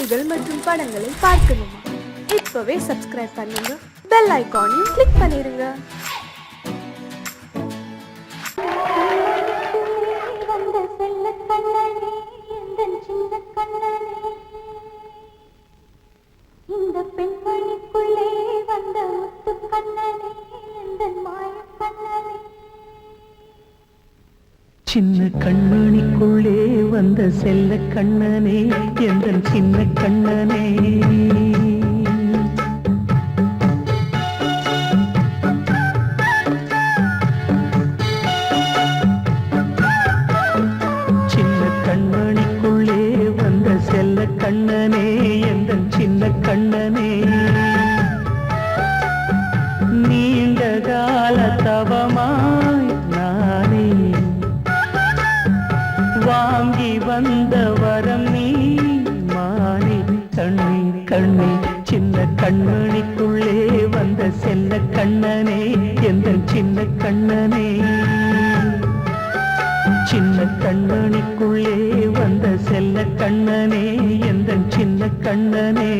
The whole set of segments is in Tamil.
செய்திகள் மற்றும் படங்களை பார்க்கணுமா? இப்பவே சப்ஸ்கிரைப் பண்ணுங்க, பெல் ஐகானையும் கிளிக் பண்ணிருங்க. இந்த பெண்மணிக்குள்ளே வந்த முத்து கண்ணனே, இந்த மாய கண்ணனே. சின்ன கண்மணிக்குள்ளே வந்த செல்ல கண்ணனே, எந்த சின்ன கண்ணனே. சின்ன கண்மணிக்குள்ளே வந்த செல்ல கண்ணனே, எந்த சின்ன கண்ணனே. நீண்ட கால தவமாய் நானே வாங்கி வந்த வரம் நீ மானே. கண்ணே கண்ணே சின்ன கண்மணிக்குள்ளே வந்த செல்ல கண்ணனே, எந்த சின்ன கண்ணனே. சின்ன கண்மணிக்குள்ளே வந்த செல்ல கண்ணனே, எந்த சின்ன கண்ணனே.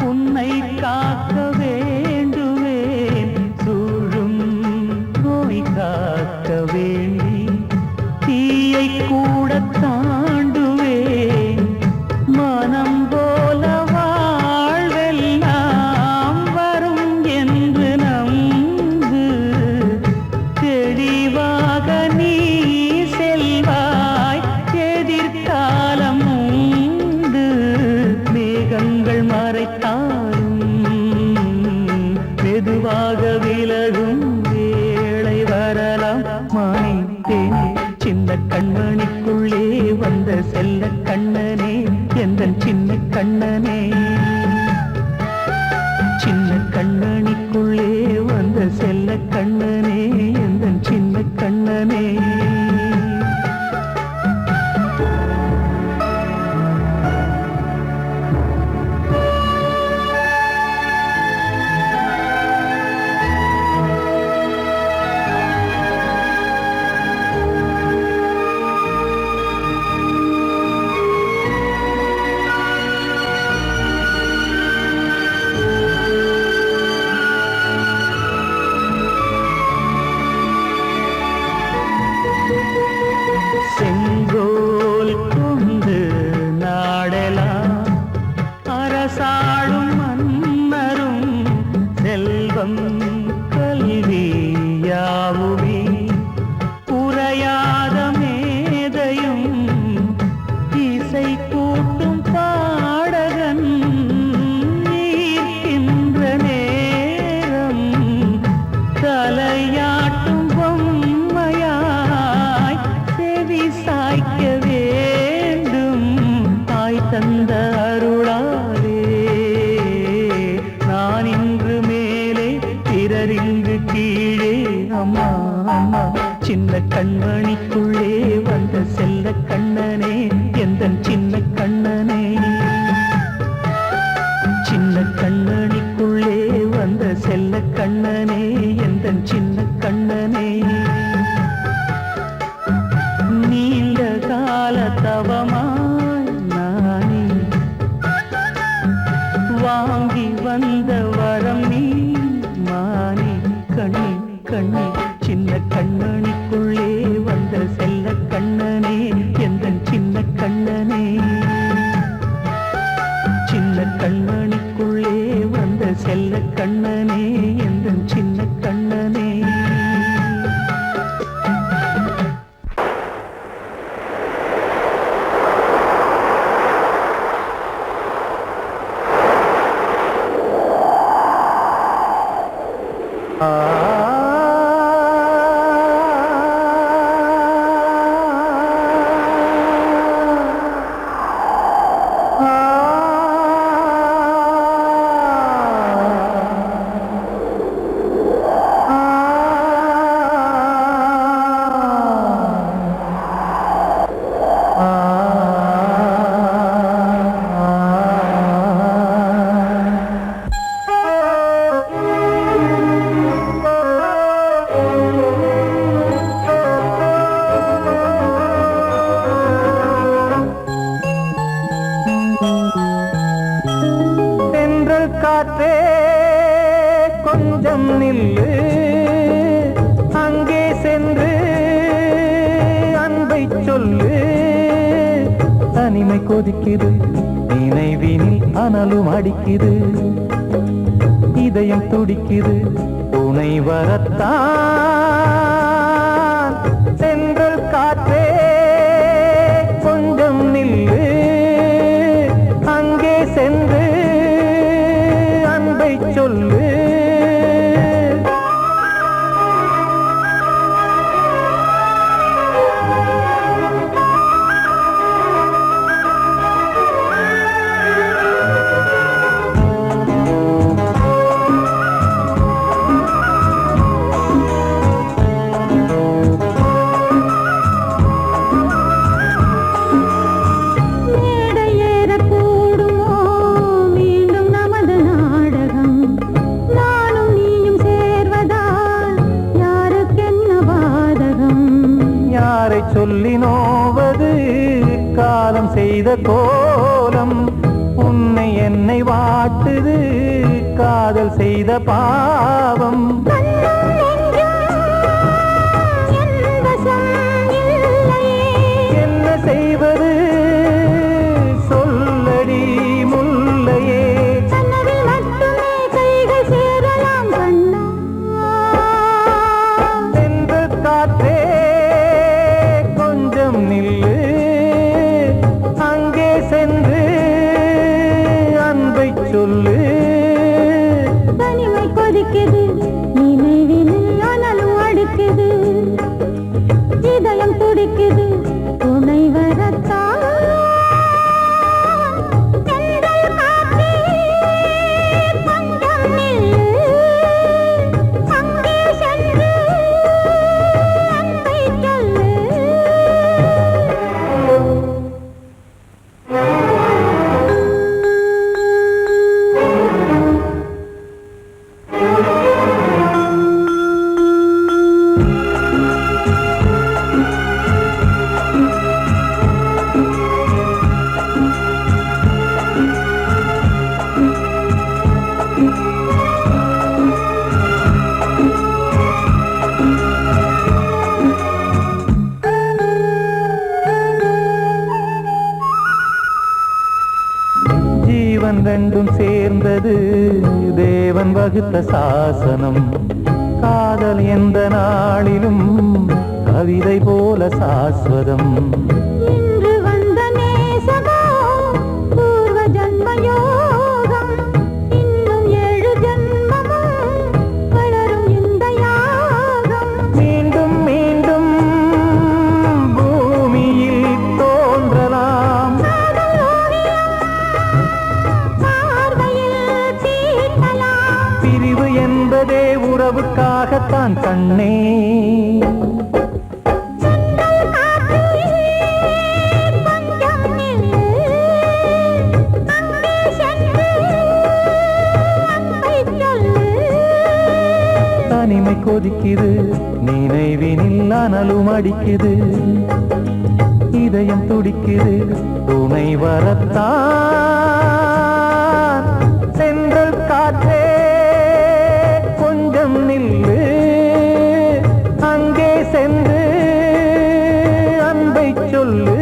உன்னை காக்க வேண்டுவேன், சூழும் நோய் காக்க வேண்டி தீயை கூட தாண்டுவேன். மனம் போல வாழ்வெல்லாம் வரும் என்று நம்பு, தெளிவாக நீ செல்வாய், எதிர்காலம் உண்டு. மேகங்கள் மறைத்தாலும் மெதுவாக விலகும் வேளை வரலாம். மானித்தேனே சின்ன கண்மணிக்குள்ளே வந்த செல்ல கண்ணனே, எந்த சின்ன கண்ணனே. சின்ன கண்மணிக்குள்ளே வந்த செல்ல கண்ணனே, எந்த சின்ன கண்ணனே. செங்கோல் கொண்டு நாடலாம் அரசாளும் மன்னரும், செல்வம் கல்வி யாவுமே உரையாத மேதையும், இசை கூட்டும் பாடகன் ஈர்க்கின்ற நேரம், தலையாட்டும் பொம்மையாய் செவி சாய்க்க வேண்டும். தாய் தந்த அருளாலே நான் இன்று மேலே, பிறரிங்கு கீழே. அம்மா அம்மா சின்ன கண்மணிக்குள்ளே வந்த செல்ல கண்ணனே, எந்த சின்ன கண்ணனே. சின்ன கண்மணிக்குள்ளே வந்த செல்ல கண்ணனே, எந்த சின்ன கண்ணனே. நீண்ட கால தவமாய் நானே வாங்கி வந்த வரம் நீ மானே. கண்ணே கண்ணே சின்ன கண்மணிக்குள்ளே வந்த செல்ல கண்ணனே, எந்த சின்ன கண்ணனே. சின்ன கண்மணிக்குள்ளே வந்த செல்ல கண்ணனே, எந்த சின்ன கண்ணனே. தனிமை கொதிக்குது நினைவினில் அனலும் அடிக்குது இதயம் துடிக்குது துணை வரத்தான் சென்றல் காற்றே கொஞ்சம் நில்லு அங்கே சென்று அன்பை சொல்லு சொல்லி நோவது காலம் செய்த கோலம் உன்னை என்னை வாட்டுது காதல் செய்த பாவம் என்ன செய்வது சொல்லடி முல்லையே சென்று காற்றே நில்லு அங்கே சென்று அன்பை சொல்லு தனிமை கொதிக்குது நினைவினில் அனலும் அடிக்குது இதயம் துடிக்குது துணை வரத்தான் ரெண்டும் சேர்ந்தது தேவன் வகுத்த சாசனம் காதல் எந்த நாளிலும் கவிதை போல சாஸ்வதம் இன்று வந்த நேசமோ பூர்வ ஜன்ம யோகம் இன்னும் 7 ஜன்மமும் வளரும் இந்த யாகம் மீண்டும் மீண்டும் பூமியில் தோன்றலாம் பிரிவு என்பதே உறவுக்காகத்தான் கண்ணே தனிமை கொதிக்குது நினைவினில் அனலும் அடிக்குது இதயம் துடிக்குது துணை வரத்தான் சென்றல் காற்றே கொஞ்சம் நில்லு அங்கே சென்று அன்பை சொல்லு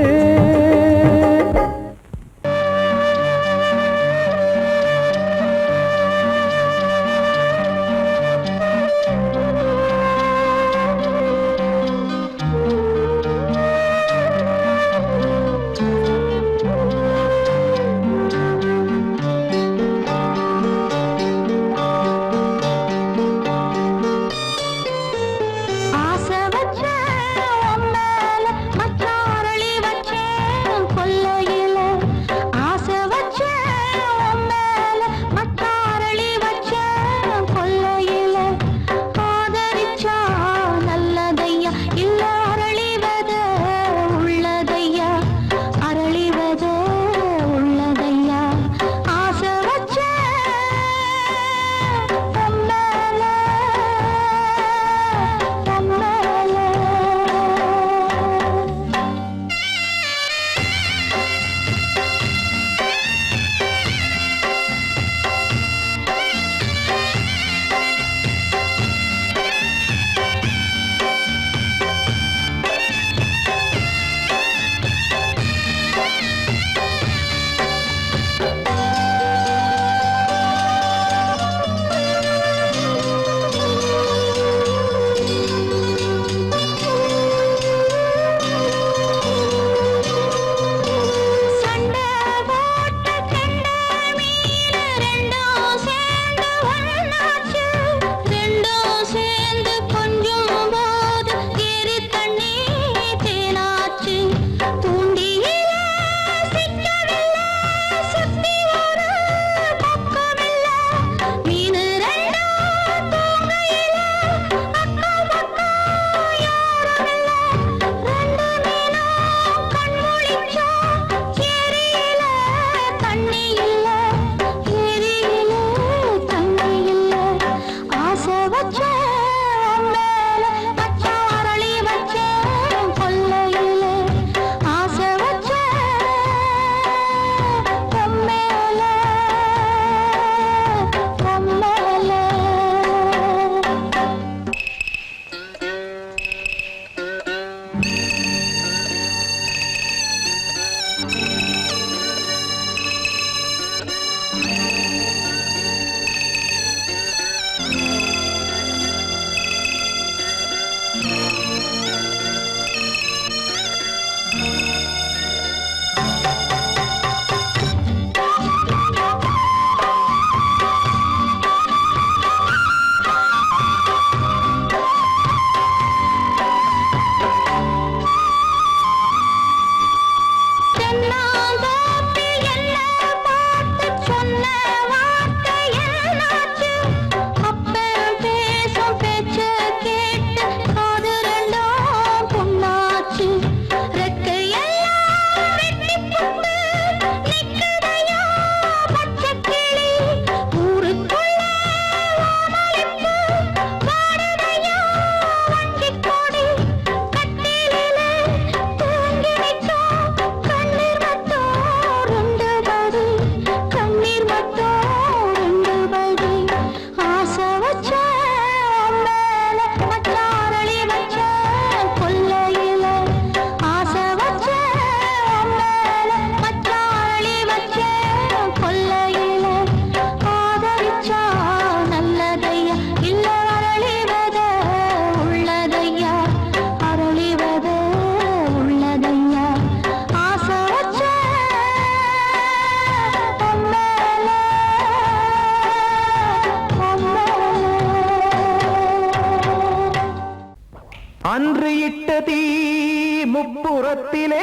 இப்புறத்திலே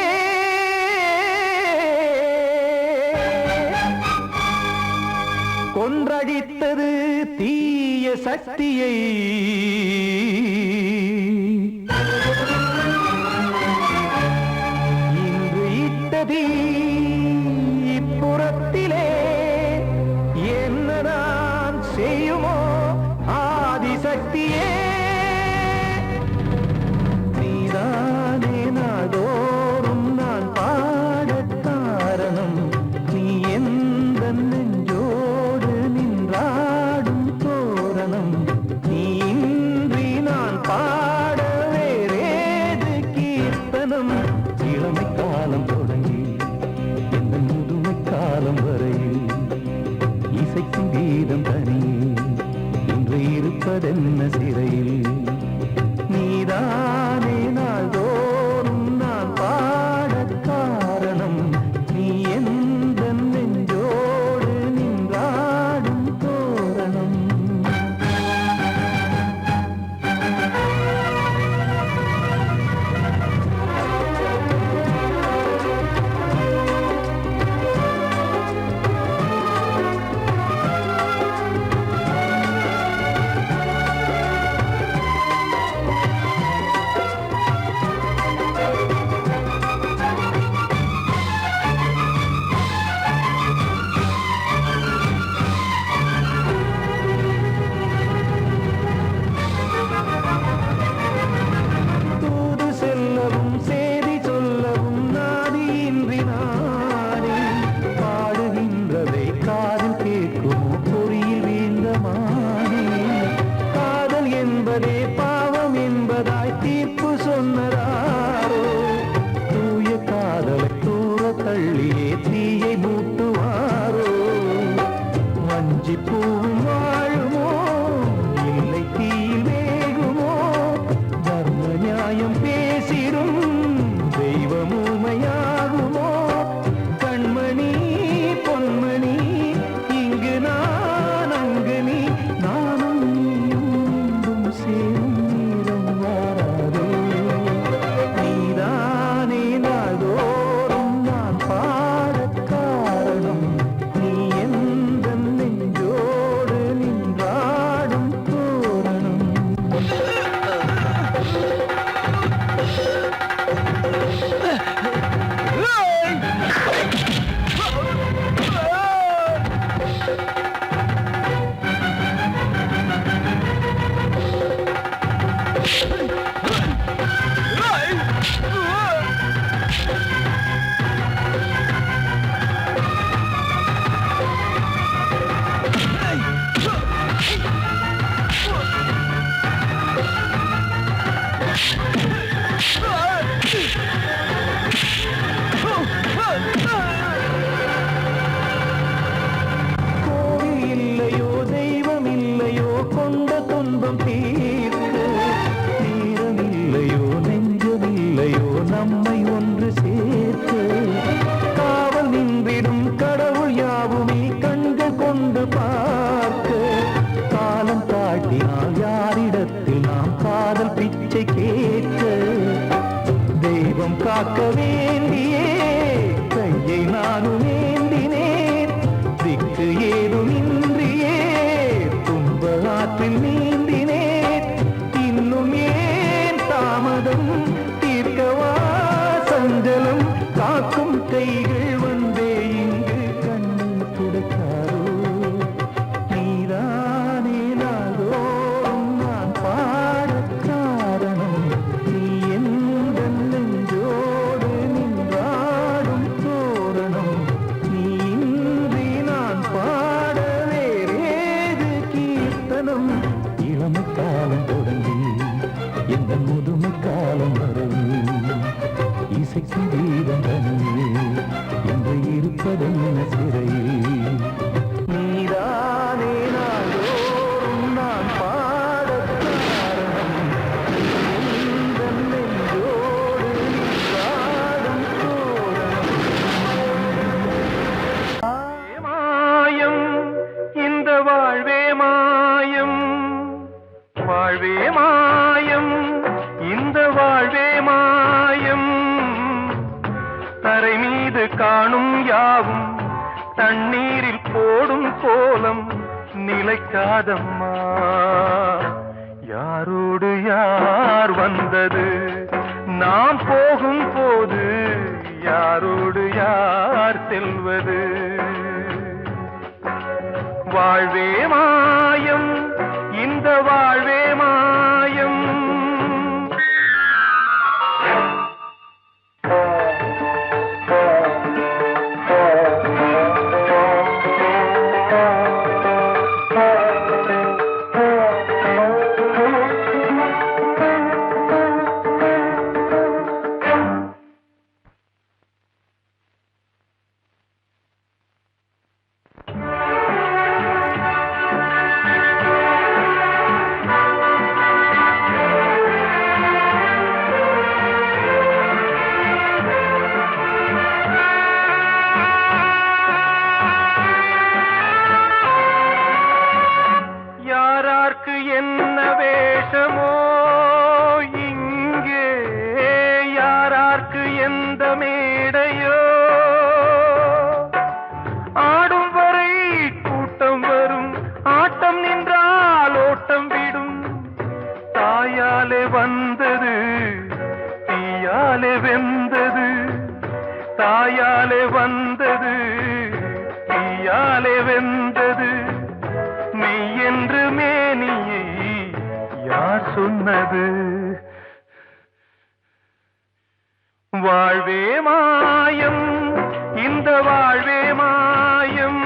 கொன்றடித்தது தீய சக்தியை இன்று இட்டதி இப்புறத்திலே என்னதான் செய்யுமோ ஆதிசக்தியே நீதானே நாடோறும் நான் பாடக் காரணம் நீ எந்த நெஞ்சோடு நின்றாடும் தோரணம் நீ இன்றி நான் பாட வேறேது கீர்த்தனம் இளமை காலம் தொடங்கி எந்த முதுமை காலம் வரையில் இசைக்கும் கீதம் தனியே இன்று இருப்பதென்ன சிறையில் நீதானே நாள்தோறும் நான் பாடக் காரணம் நீ எந்த நெஞ்சோடு நின்றாடும் தோரணம் தூது செல்லவும் சேதி சொல்லவும் நாதியின்றி நானே பாடுகின்றதை காதில் கேட்கும் பொறியில் வீழ்ந்தமானே காதல் என்பதே பாவம் என்பதாய் தீர்ப்பு சொன்னதாரோ தூய காதலை தூர தள்ளியே தீயை மூட்டுவாரோ வஞ்சி பூவும் வாழுமோ இல்லை தீயில் வேகுமோ தர்ம நியாயம் பேசிடும் தெய்வம் ஊமையாகுமோ கண்மணி பொன்மணி இங்கு நான் அங்கு நீ நானும் நீயும் மீண்டும் சேரும் நேரம் வாராதே நீதானே நாள்தோறும் நான் பாடக் காரணம் நீ எந்த நெஞ்சோடு நின்றாடும் தோரணம் கோவில் இல்லையோ தெய்வம் இல்லையோ கொண்ட துன்பம் தீர்க்க நேரம் இல்லையோ நெஞ்சம் இல்லையோ நம்மை ஒன்று சேர்க்க காவல் நின்றிடும் கடவுள் யாவுமே கண்கள் கொண்டு பார்க்க காலம் காட்டினால் யாரிடத்தில் நாம் காதல் பிச்சை கேட்க தெய்வம் காக்க வேண்டியே கையை நானும் ஏந்தினேன் திக்கு ஏதுமின்றியே துன்ப ஆற்றில் நீந்தினேன் இன்னும் ஏன் தாமதம் தீர்க்கவா சஞ்சலம் காக்கும் கைகள் வந்தே இங்கு கண்ணீர் துடைக்காரோ நீதானே நாள்தோறும் நான் பாடக் காரணம் நீ எந்த நெஞ்சோடு நின்றாடும் தோரணம் நீ இன்றி நான் பாட வேறேது கீர்த்தனம் இளமை காலம் தொடங்கி எந்த முதுமை காலம் வரையில் இசைக்கு வீதம் தனியே என்று இருப்பதென்ன சிறையில் நீதானே நாள்தோறும் நான் பாடக் காரணம் எந்த நெஞ்சோடு நின்றாடும் தோரணம் மாயம் இந்த வாழ்வே மாயம் வாழ்வே மாயம் இந்த வாழ்வே மாயம் தண்ணீரில் போடும் கோலம் நிலைக்காதம்மா. யாரோடு யார் வந்தது நாம் போகும் போது, யாரோடு யார் செல்வது? வாழ்வே மாயம், இந்த வாழ்வே மாயம். என்ன வேஷமோ இங்கே, யாரார்க்கு எந்த மேடையோ, ஆடும் வரை கூட்டம் வரும், ஆட்டம் நின்றால் ஓட்டம் விடும். தாயாலே வந்தது தீயாலே வெந்தது, தாயாலே வந்தது தீயாலே வெந்தது. மெய் என்று மேனியை யார் சொன்னது? வாழ்வே மாயம், இந்த வாழ்வே மாயம்.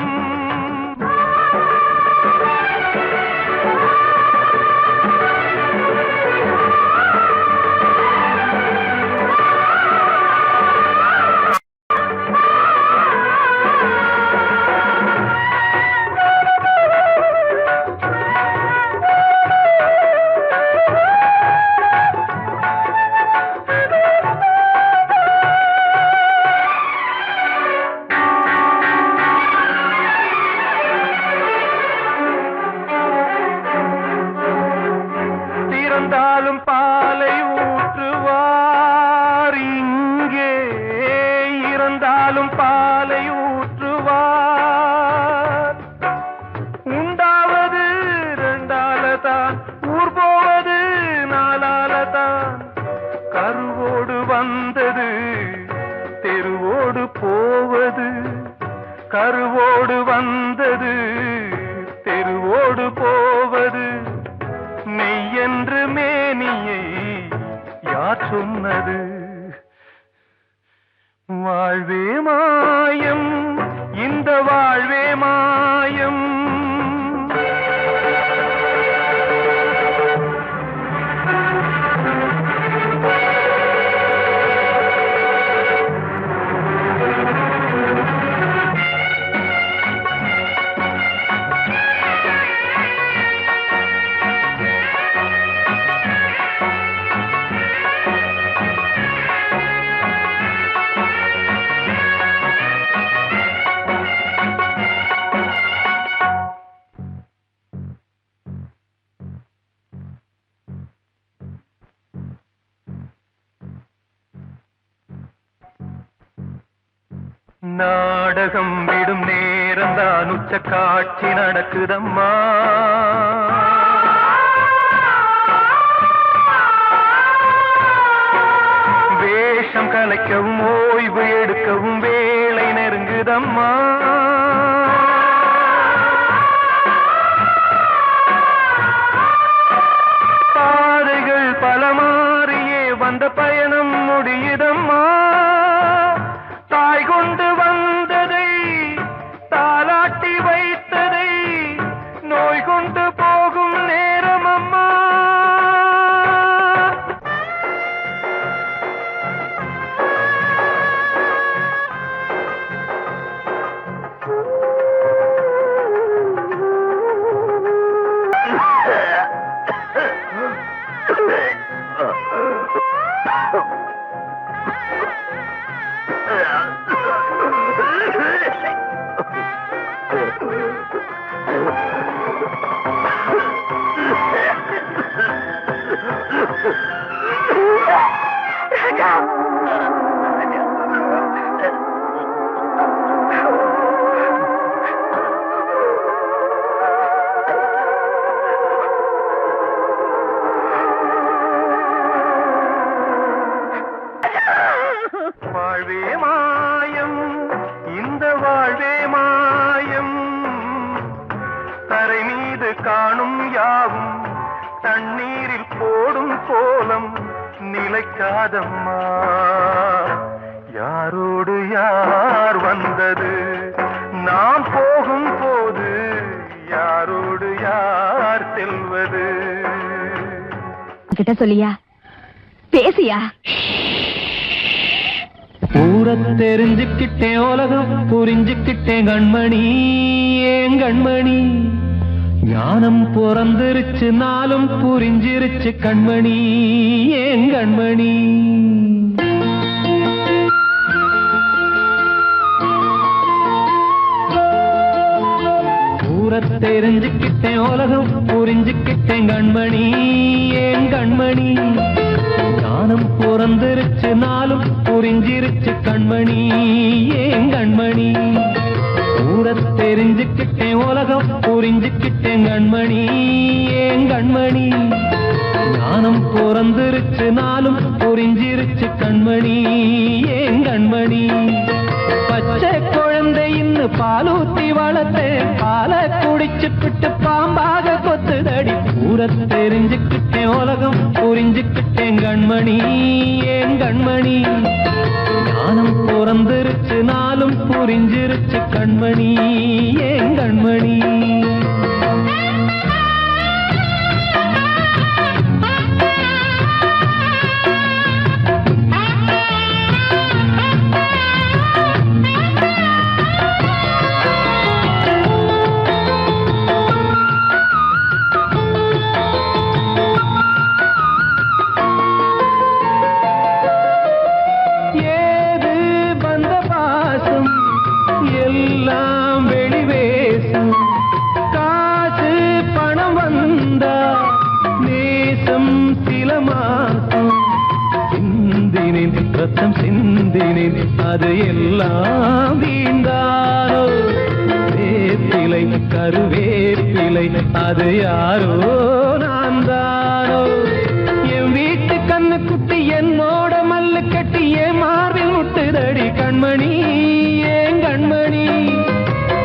இறந்தாலும் பாலை ஊற்றுவார் இங்கே, இறந்தாலும் பாலை ஊற்றுவார். உண்டாவது ரெண்டாலதான், ஊர் போவது நாலாலதான். கருவோடு வந்தது தெருவோடு போவது, கருவோடு வந்தது தெருவோடு போவது. மெய் என்று மேனியை யார் சொன்னது? வாழ்வே மாயம், இந்த வாழ்வே மாயம். நாடகம் விடும் நேரம்தான் உச்ச காட்சி நடக்குதம்மா. வேஷம் கலைக்கவும் ஓய்வு எடுக்கவும் வேளை நெருங்குதம்மா. பாதைகள் பல மாறியே வந்த பயணம் முடியுதம்மா. தாய் கொண்டு வந்ததை தாலாட்டி வைத்ததை நோய் கொண்டு போகும் நேரம் அம்மா. கிடைக்காதம்மா. யாரோடு யார் வந்தது நாம் போகும் போது, யாரோடு யார் செல்வது? கிட்ட சொல்லியா, பேசியா? ஊரை தெரிஞ்சுக்கிட்டேன், உலகம் புரிஞ்சுக்கிட்டேன் கண்மணி, ஏன் கண்மணி. ஞானம் பிறந்திருச்சு, நாளும் புரிஞ்சிருச்சு கண்மணி, ஏன் கண்மணி. ஊரை தெரிஞ்சுக்கிட்டேன், உலகம் புரிஞ்சுக்கிட்டேன் கண்மணி, ஏன் கண்மணி. ஞானம் பிறந்திருச்சு, நாளும் புரிஞ்சிருச்சு கண்மணி, ஏன் கண்மணி. ஊரை தெரிஞ்சுக்கிட்டேன், உலகம் புரிஞ்சுக்கிட்டேன் கண்மணி, ஏன் கண்மணி. ஞானம் பிறந்திருச்சு, நாளும் புரிஞ்சிருச்சு கண்மணி, ஏன் கண்மணி. பச்சை குழந்தை இன்னும் பாலூத்தி வளர்த்தேன், பாலை குடிச்சு பிட்டு பாம்பாக கொத்துதடி. ஊரை தெரிஞ்சுக்கிட்டேன், உலகம் புரிஞ்சுக்கிட்டேன் கண்மணி, ஏன் கண்மணி. ஞானம் பிறந்திருச்சு, நாளும் புரிஞ்சிருச்சு கண்மணி, ஏன் கண்மணி. ரத்தம் சிந்தினேன், அது எல்லாம் வீண்டானோ. வேப்பிலை கருவேப்பிலை, அது யாரோ நான் தானோ. என் வீட்டு கண்ணு குட்டி என்னோட மல்லு கட்டி என் மார்பில் முட்டுதடி கண்மணி, ஏன் கண்மணி.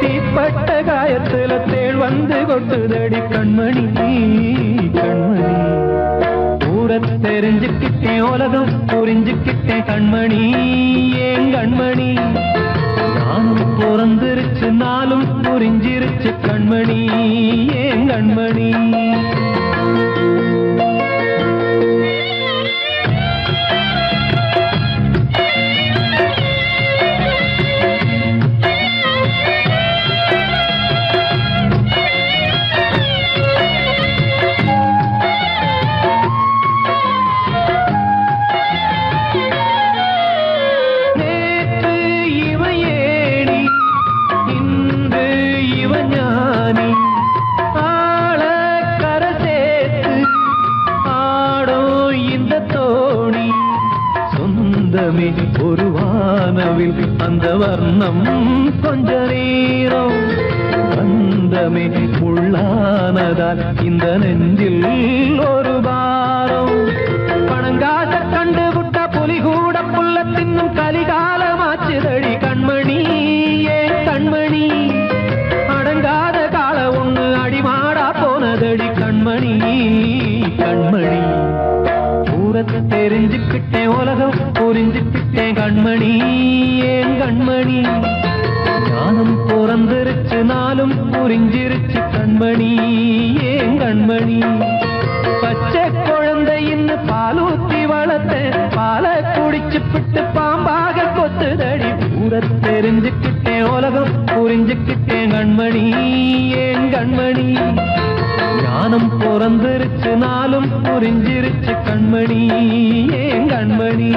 தீப்பட்ட காயத்துல தேள் வந்து கொட்டுதடி கண்மணி, கண்மணி. ஊரை தெரிஞ்சுக்கிட்டேன், உலகம் புரிஞ்சுக்கிட்டேன் கண்மணி, ஏன் கண்மணி. ஞானம் பிறந்திருச்சு, நாளும் புரிஞ்சிருச்சு கண்மணி, ஏன் கண்மணி. ஒரு வானவில் அந்த வர்ணம் கொஞ்ச நேரம் பந்தமே உள்ளானதால் இந்த நெஞ்சில் ஒரு பாரம். பணங்காச கண்டு விட்ட புலி கூட புல்ல தின்னும் கலிகாலமாச்சுதடி கண்மணி, ஏன் கண்மணி. அடங்காத கால ஒண்ணு அடிமாடா போனதடி கண்மணி, கண்மணி. ஊரை தெரிஞ்சுக்கிட்டேன், உலகம் புரிஞ்சுக்கிட்டேன் கண்மணி, ஏன் கண்மணி. ஞானம் பிறந்திருச்சு, நாளும் புரிஞ்சிருச்சு கண்மணி, ஏன் கண்மணி. பச்சை குழந்தை இன்னும் பாலூத்தி வளர்த்தேன், பாலை குடிச்சு பிட்டு பாம்பாக கொத்துதடி. ஊரை தெரிஞ்சுக்கிட்டேன், உலகம் புரிஞ்சுக்கிட்டேன் கண்மணி, ஏன் கண்மணி. ஞானம் பிறந்திருச்சு, நாளும் புரிஞ்சிருச்சு கண்மணி, ஏன் கண்மணி.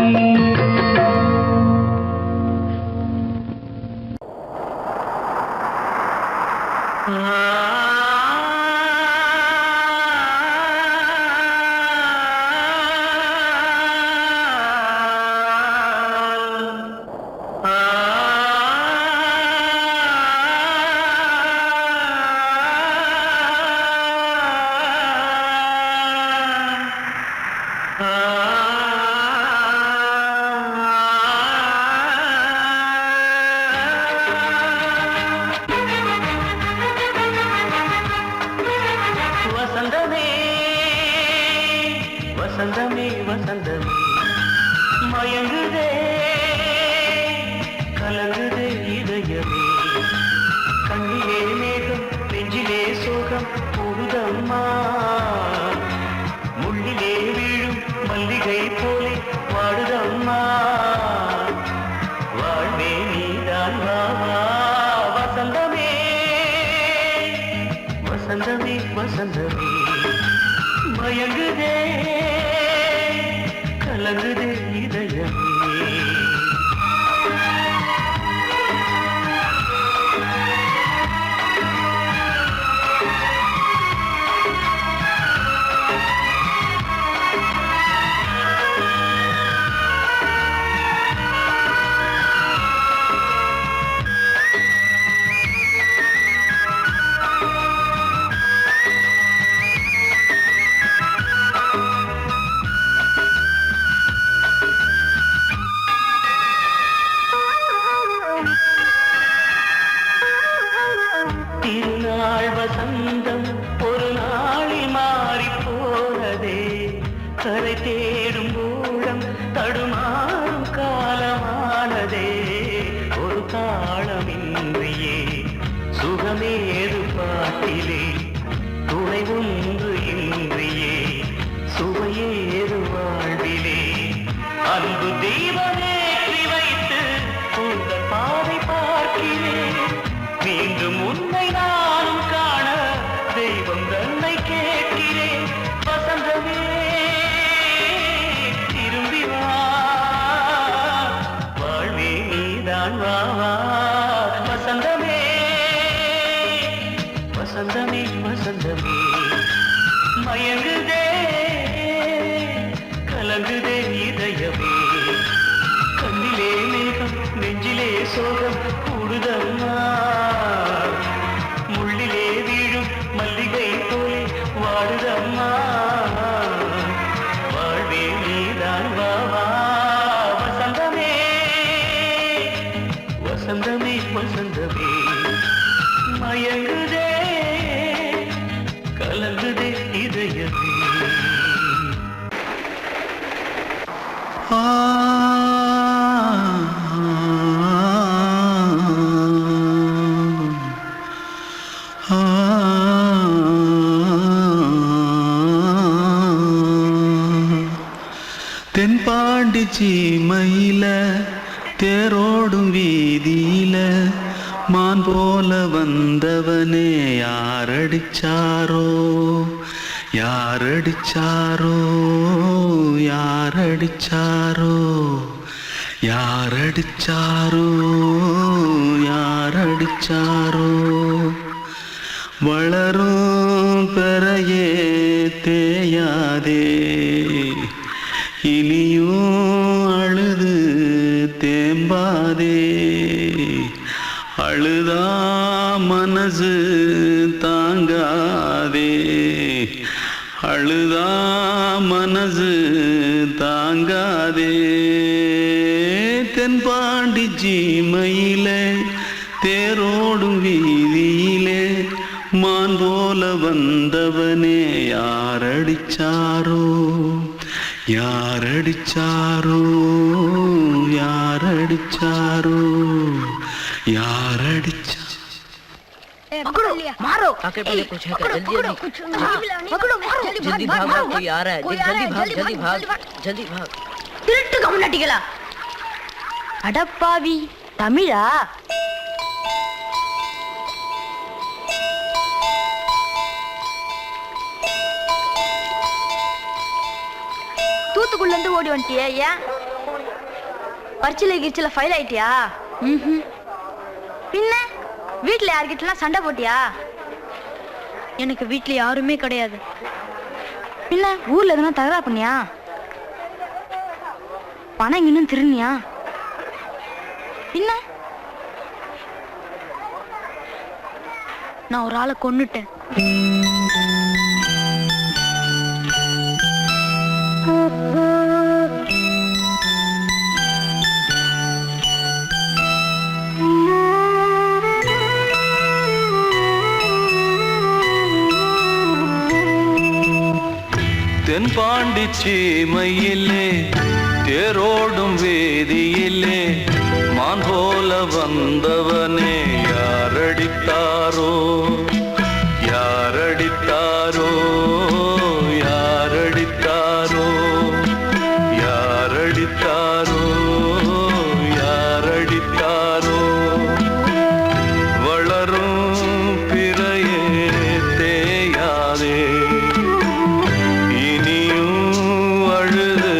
வசந்தமே வசந்தமே கலங்குதே இதயமே. திருநாள் வசந்தம் ஒரு நாளில் மாறி போனதே, கரை தேடும் ஊழம் தடுமாறும் காலமானதே. ஒரு தாளமின்றியே சுகமேது பாட்டிலே, துணை ஒன்று இன்றியே சுவையேது வாழ்விலே. அன்பு தீபமேற்றி வைத்து உங்கள் பாதை பார்க்கிறேன், மீண்டும் உன்னை நானும் காண தெய்வம் தன்னை கேட்கிறேன். வசந்தமே திரும்பி வா, வாழ்வே நீதான் வா வா. வசந்தமே வசந்தமே வசந்தமே, மயங்குதே கலங்குதே இதயமே. கண்ணிலே மேகம் நெஞ்சிலே சோகம் கூடுதம்மா, முள்ளிலே வீழும் மல்லிகை போலே வாடுதம்மா. வாழ்வே நீதான் வா வா. வசந்தமே வசந்தமே வசந்தமே, மயங்குதே கலங்குதே இதயமே. தென்பாண்டி சீமையில தேரோடும் வீதியில மான் போல வந்தவனே யாரடிச்சாரோ யாரடிச்சாரோ யாரடிச்சாரோ யாரடிச்சாரோ யாரடிச்சாரோ. வளரும் பெறையே தேயாதே, இனியும் அழுது தேம்பாதே. அழுதா மனசு தாங்காதே, அழுதா மனசு தாங்காதே. தென்பாண்டி சீமையிலே தேரோடும் வீதியிலே மான் போல வந்தவனே யாரடிச்சாரோ யாரடிச்சாரோ யாரடிச்சாரோ யாரடிச்சா. पकड़ो मारो, आके पहले कुछ है क्या? जल्दी जल्दी पकड़ो मारो, जल्दी भाग भाग, कोई आ रहा है, जल्दी भाग जल्दी भाग. திருட்டு கம்யூனிட்டிகளா, அடப்பாவி தமிழா? தூத்துக்குள்ள இருந்து ஓடி வந்துட்டியா? ஏன் பரிச்சையில கிரிச்சில ஃபைல் ஆயிட்டியா? பின்ன வீட்டுல யார்கிட்டலாம் சண்டை போட்டியா? எனக்கு வீட்டுல யாருமே கிடையாது. பின்ன ஊர்ல எதுனா தகராறு பண்ணியா? பணம் இன்னும் திருநியா? பின்ன நான் ஒரு ஆளை கொன்னுட்டேன். தென்பாண்டி சீமையிலே தேரோடும் வேதியிலே மான் போல வந்தவனே யாரடித்தாரோ யாரடித்தாரோ யாரடித்தாரோ யாரடித்தாரோ யாரடித்தாரோ. வளரும் பிறையே தேயாதே, இனியும் அழுது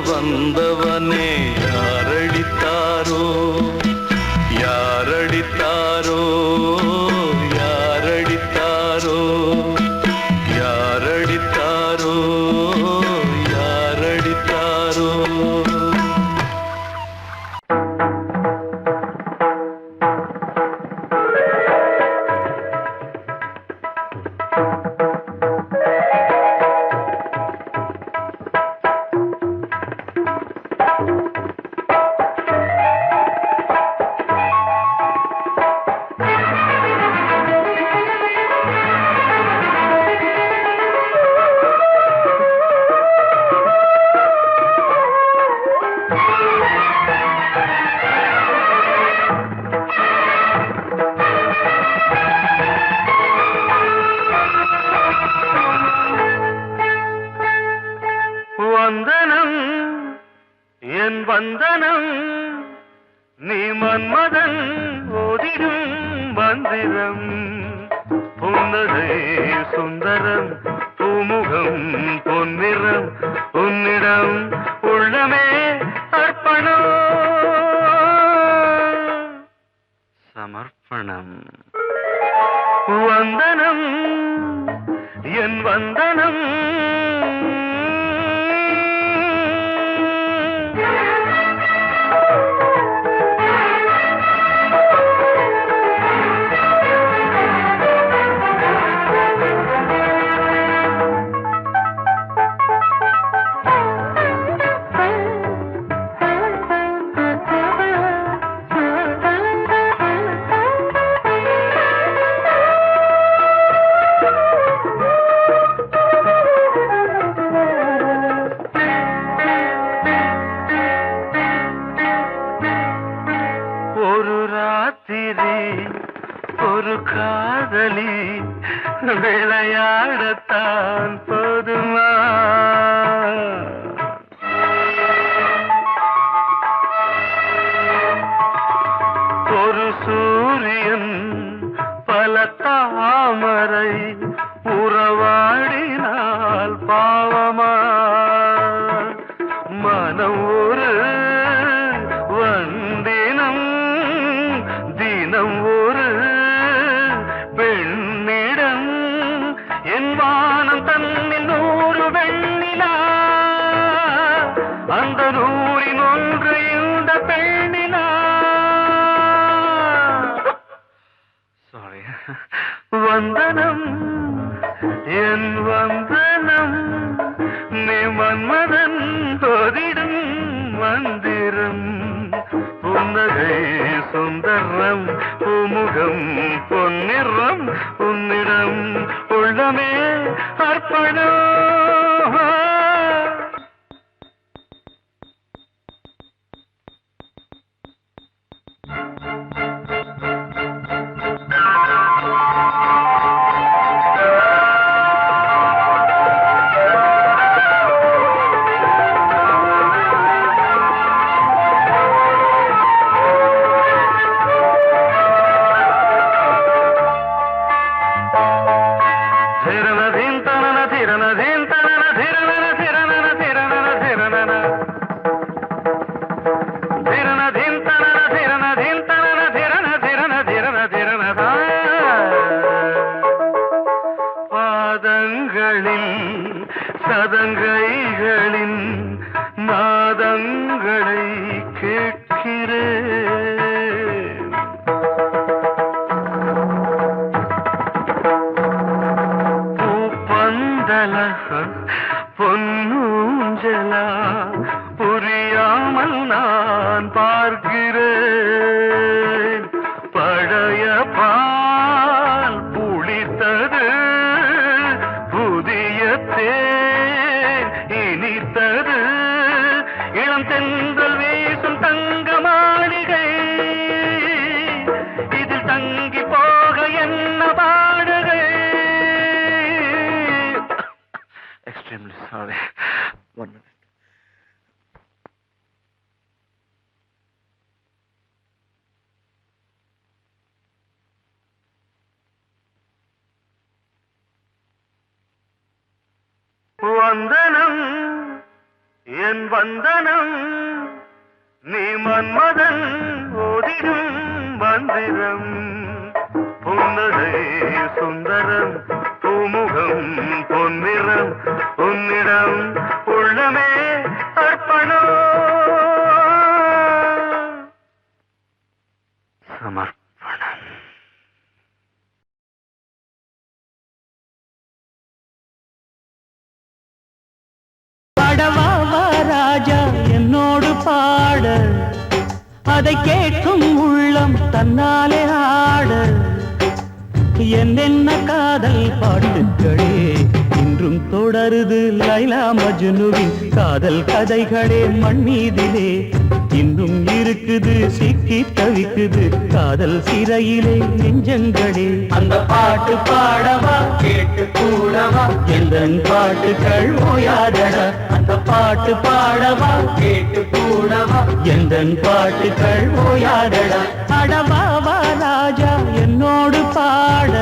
வந்தவனே யாரடித்தாரோ யாரடித்தாரோ யாரடித்தாரோ யாரடித்தாரோ யாரடித்தாரோ வந்தனம் என் வந்தனம் நீ மன்மதன் ஓதிடும் மந்திரம் புன்னகை சுந்தரம் பூமுகம் பொன்னிறம் உன்னிடம் உள்ளமே அர்ப்பணம் சமர்ப்பணம் வந்தனம் என் வந்தனம் ஒரு ராத்திரி ஒரு காதலி விளையாடத்தான் போதுமா ஒரு சூரியன் பல தாமரை உறவாடினால் பாவமா மனம் ஒரு வந்தினம் தினம் ஒரு பெண்ணிடம் என் வானம் தன்னில் 100 வெண்ணிலா அந்த 100இன் ஒன்று இந்த பெண்ணிலா சாரி வந்தனம் என் வந்தனம் நீ மன்மதன் ஓதிடும் மந்திரம் புன்னகை சுந்தரம் பூமுகம் பொன்னிறம் உன்னிடம் உள்ளமே அர்ப்பணம் பாதங்களில் சதங்கைகளின் நாதங்களை கேட்கிறேன் பூப்பந்தல பொன்னூஞ்சலா புரியாமல் நான் பார்க்கிறேன் பழைய பால் புளித்தது புதிய தேன் இனித்தது இளம் தென்றல் வீசும் தங்க மாளிகை இதில் தங்கி போக என்ன பாடுகை எக்ஸ்ட்ரீம்லி சாரி ஒன் மினிட் வந்தனம் என் வந்தனம் நீ மன்மதன் ஓதிடும் மந்திரம் புன்னகை சுந்தரம் பூமுகம் பொன்னிறம் உன்னிடம் உள்ளமே அர்ப்பணம் சமர்ப்பணம். பாடவா ராஜா என்னோடு பாட, அதை கேட்கும் உள்ளம் தன்னாலே ஆட, என்னென்ன காதல் பாட்டுக்களே இன்றும் தொடருது லைலா மஜ்னுவின் காதல் கதைகளே மண் மீதிலே இன்னும் இருக்குது சிக்கி தவிக்குது காதல் சிறையிலே நெஞ்சங்களே. அந்த பாட்டு பாடவா கேட்டு கூடவா எந்தன் பாட்டுகள் ஓயாதடா. அந்த பாட்டு பாடவா கேட்டு கூடவா எந்தன் பாட்டுகள் ஓயாதடா. அடவாவா ராஜா என்னோடு பாட,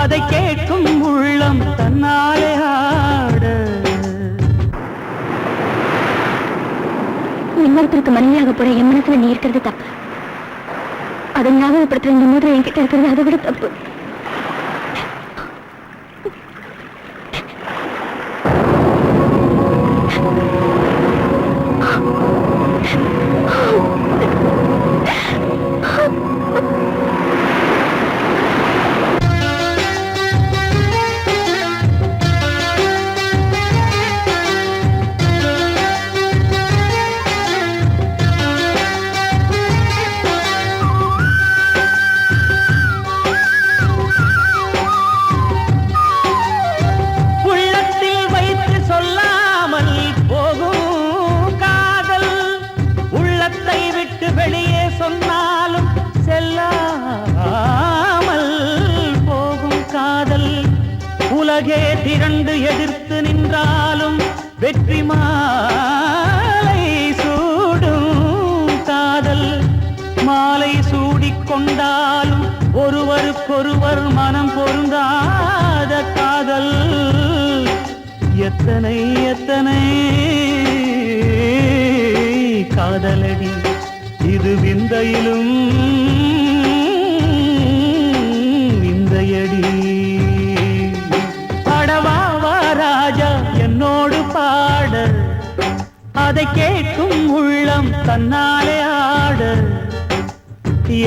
அதை கேட்கும் உள்ளம் தன்னாலே ஆட. இன்னொருத்தருக்கு மனைவியாக போற என் மனசுல நீ இருக்கிறது தப்பு. அதை ஞாபகப்படுத்துற இந்த மூன்று என்கிட்ட இருக்கிறது அதை விட தப்பு. உலகே திரண்டு எதிர்த்து நின்றாலும் வெற்றி மாலை சூடும் காதல். மாலை சூடிக்கொண்டாலும் ஒருவருக்கொருவர் மனம் பொருந்தாத காதல். எத்தனை எத்தனை காதலடி இது விந்தையிலும் விந்தையடி. ராஜா என்னோடு பாட, அதை கேட்கும் உள்ளம் தன்னாலே ஆட.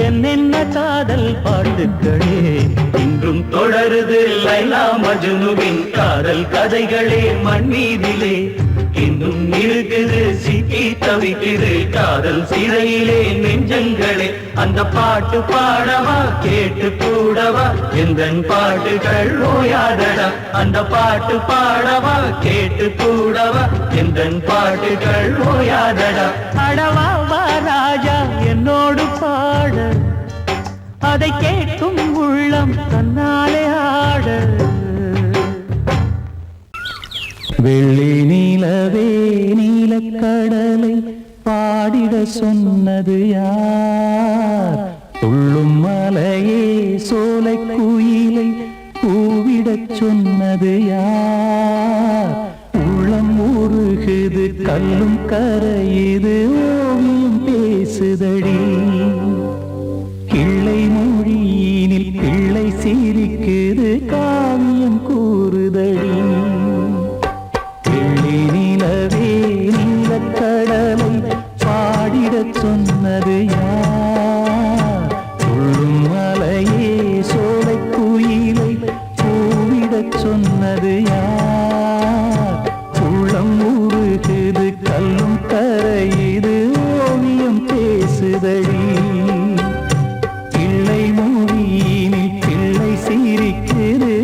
என்னென்ன காதல் பாட்டுக்களே இன்றும் தொடருது லைலா மஜ்னுவின் காதல் கதைகளே மண் மீதிலே இன்னும் இருக்குது சிக்கி தவிக்குது காதல் சிறையிலே நெஞ்சங்களே. அந்த பாட்டு பாடவா கேட்டு கூடவா எந்தன் பாட்டுகள் ஓயாதடா. அந்த பாட்டு பாடவா கேட்டு கூடவா எந்தன் பாட்டுகள் ஓயாதடா. அடவாவா ராஜா என்னோடு பாட, அதை கேட்கும் உள்ளம் தன்னாலே ஆட. வெள்ளி நீலவே நீலக்கடலை பாடிட சொன்னது யார்? துள்ளும் மலையே சோலை குயிலை கூவிடச் சொன்னது யார்? உள்ளம் உருகுது கல்லும் கரையுது ஓவியம் பேசுதடி. கிள்ளை மொழியினில் பிள்ளை சிரிக்குது காவியம் கூறுதடி. நிலவே நீலக்கடலை பாடிடச் சொன்னது யார்? துள்ளும் மலையே சோலை குயிலை கூவிடச் சொன்னது யார்? உள்ளம் உருகுது கல்லும் கரையுது ஓவியம் பேசுதடி. பிள்ளை மொழியினில் பிள்ளை சிரிக்குது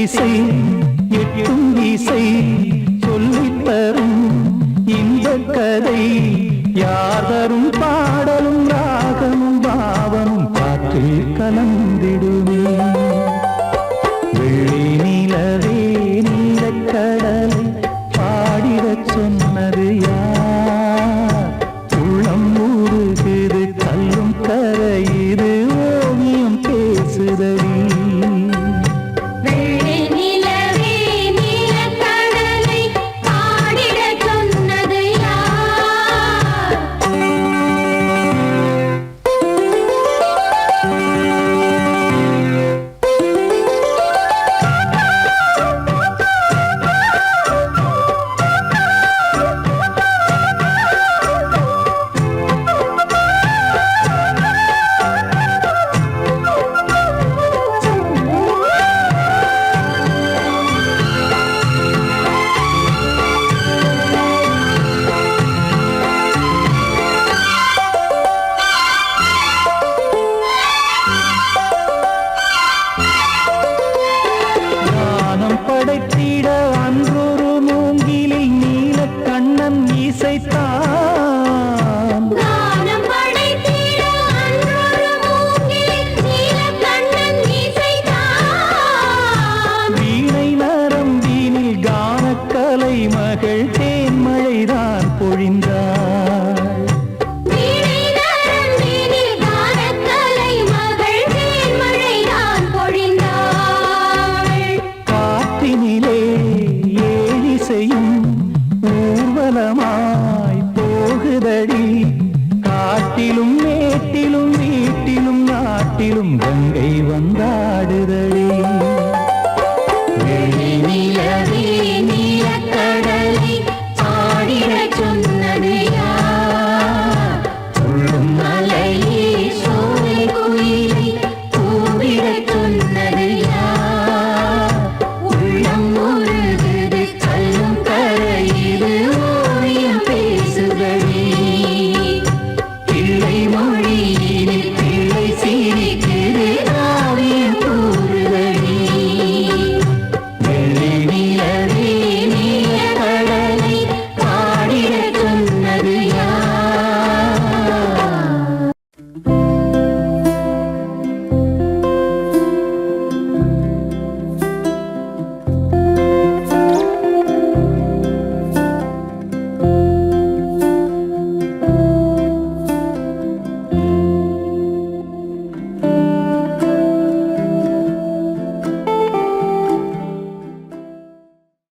திசை எட்டும் இசை சொல்லித் தரும் இந்த கதை யார் தரும் பாடலும் ராகமும் பாவமும் காற்றில் கலந்திடுமே வெள்ளி நிலவே நீலக்கடலை பாடிடச் சொன்னது யார் உள்ளம் ஊறுகிறது கல்லும் கரையுது ஓவியம் பேசுதடி வெள்ளி நிலவே நீலக்கடலை பாடிடச் சொன்னது யார்? ஞானம் படைத்திட அன்றொரு மூங்கிலில் நீலக்கண்ணன் இசைத்தான் கானம் படைத்திட அன்றொரு மூங்கில் நீலக்கண்ணன் இசைத்தான். வீணை நரம்பினில் கானக்கலை மகள் தேன்மழைதான் பொழிந்தாள் வீணை நரம்பினில் கானக்கலை மகள் தேன்மழைதான் பொழிந்தாள். காற்றினிலே ஏழிசையும் ஊர்வலமாய் போகுதடி காட்டிலும் மேட்டிலும் வீட்டிலும் நாட்டிலும் கங்கை வந்தாள்